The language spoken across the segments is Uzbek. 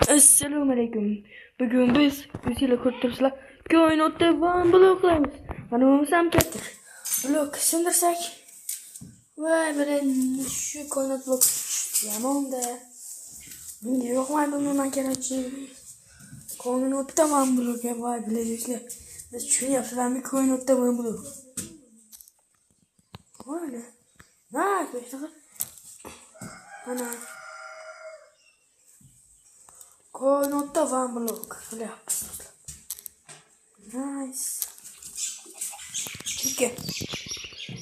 Assalomu alaykum. Bugun biz sizlar ko'rib turibsizlar, koinotda van bloklaymiz. Hammamiz ham ketdik. Blok sindirsak, voy bilan shu koinot blok yamonda. Menga yoqmaydi umuman kerakchi. Koinotda van blok voy bilasizlar. Biz tushunyapsizlarmi koinotda van blok? Mana. Mana. Koinotda van blok qilyapmiz. Nice.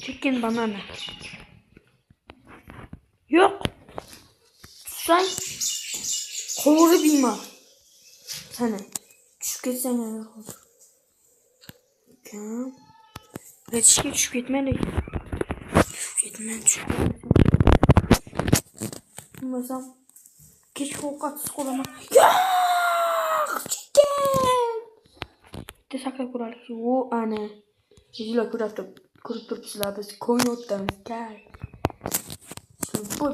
Chicken banana. Yo'q. Tutsang qovurib yeyman. Sana tushib ketsang hozir. Kam. Retishga tushib ketmaylik. Tushib Masam kech ovqatsiz qolaman. Yo'q! Chicken! Bitta saqlab ko'raylik. O ana. Sizlar ko'rib turibsizlar, biz koinotdamiz. Bu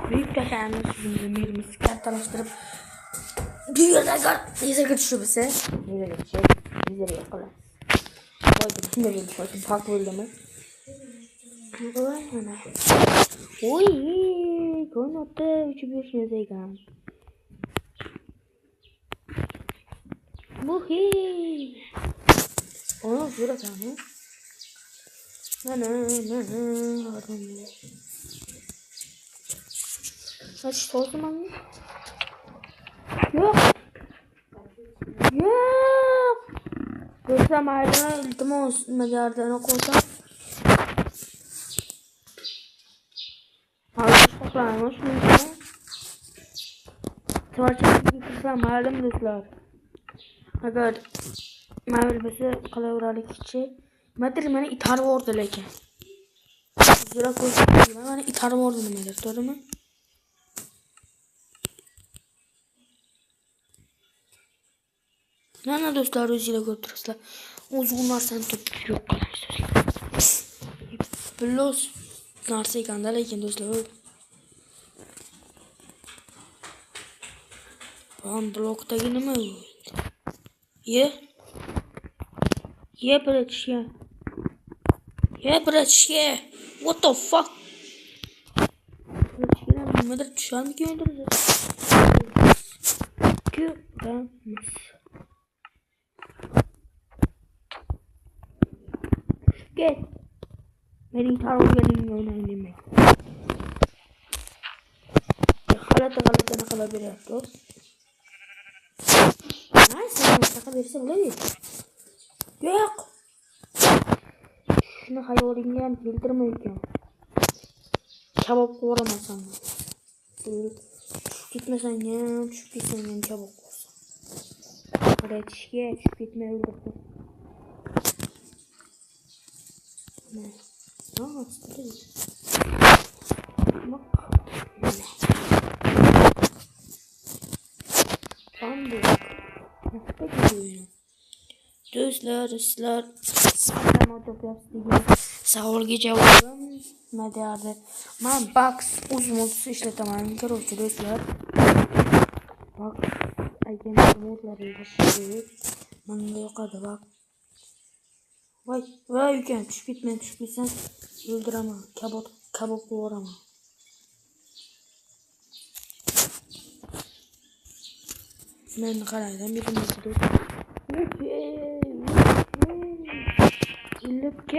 qo'yib tashlaymiz, merimiz kattalashtirib. Bu yerda yezerga tushib bo'lsa, yezerga qolamiz. Hozir pak bo'ldimi? Voy mana. Oy, koinotda uchib yurishimiz ekan. Muhi. Ona ko'rasanmi? Mana. Kaç tozumanmi? Yo'q. Ko'rsam aydan iltimos nimalardan qo'ysam. Hozir qo'yamiz shunga. Tavachchiga kirsam ma'lum do'stlar. Agar ma'lum bo'lsa qilaveralik-chi. Mani itarib o'rdi lekin. Sizlar ko'rsatdim, mani itarib o'rdi nimadir, to'g'rimi? Mana do'stlar, o'zingizlar ko'rib turibsizlar. O'zg'un narsani topib yo'q qilamiz. Plus narsa ekanda lekin do'stlar. Van blokdagi nima u? Bratishga. What the fuck? Nimadir tusharmikan o'tirdi? Ko'ramiz. Get. Mening tarog'anim o'ynayman. G'alati qilib beryapti. Nice, qanaqa bersa bo'ladi. Yo'q. Shuni xayolingga ham keltirmay ekan. Kabob qo'ramasan. Ketmasang ham, tushib ketsang ham kabob qo'rsa. Qaratishga tushib ketmay o'ldirdi. Do'stlar, sizlar savolga javobim nima derdi? Men Box uzmotni ishlataman, короче, do'stlar. Box agent modlari yashaydi. Menga yoqadi bak. Voy ukan, tushib ketsan, o'ldiraman, kabob qo'raman. Men qaraydan birinchi Look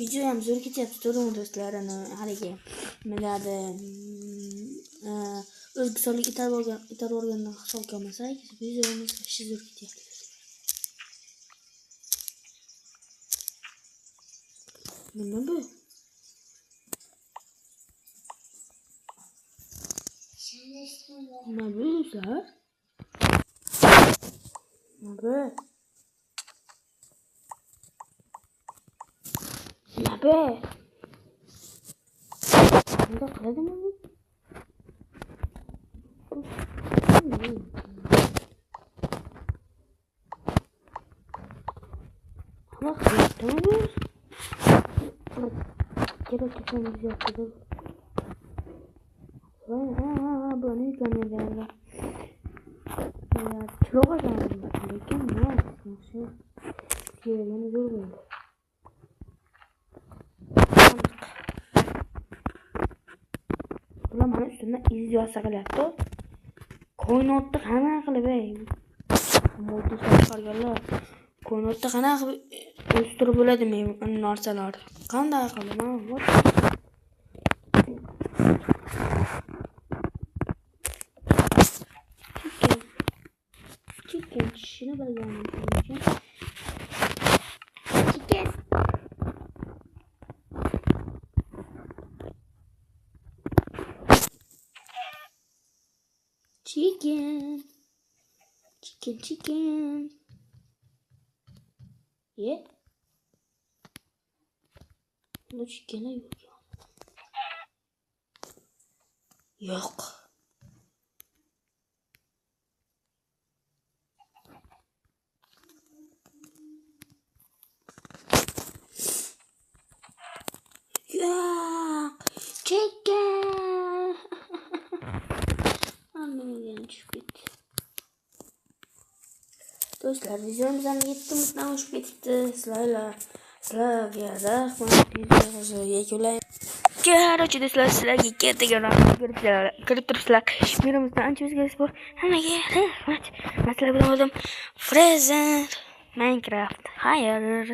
video ham zo'r ketyapti, to'g'rimi do'stlar? Haligi nimalardi? O'zbekistonlik itarib olgandan hisobga olmasak, videomiz zo'r ketyapti. Nima bu? Nima bu do'stlar? Nima bu? Nima bu? Bunda qiladimi bu? Ama qilyaptimi bu? Kerak ekanimiz yo'q. Buni yuklanmaganlar. Chiroq ekan, lekin yaxshi. Keyin zo'r bo'ldi. Bular mana ustimdan izyosa qilyapti. Koinotda qana qilib modda chiqarganlar. Koinotda qana qilib o'stirib bo'ladimi narsalar? Qanday qilib? Chicken shuni bilganim uchun. Chicken. Yeah. Bu chicken yok. Yok. Chicken. Anlamadım çıktı. Do'stlar, videomizdan yetimizdan hoş ketdi. Sizlarga rahmat. Videomizni yakunlaymiz. Короче, do'stlar, sizlarga kattaga kirib turibsizlar. Videomizdan ancha o'zgarish bor. Hammaga rahmat. Masalan, bilan Freezer Minecraft. Xayr.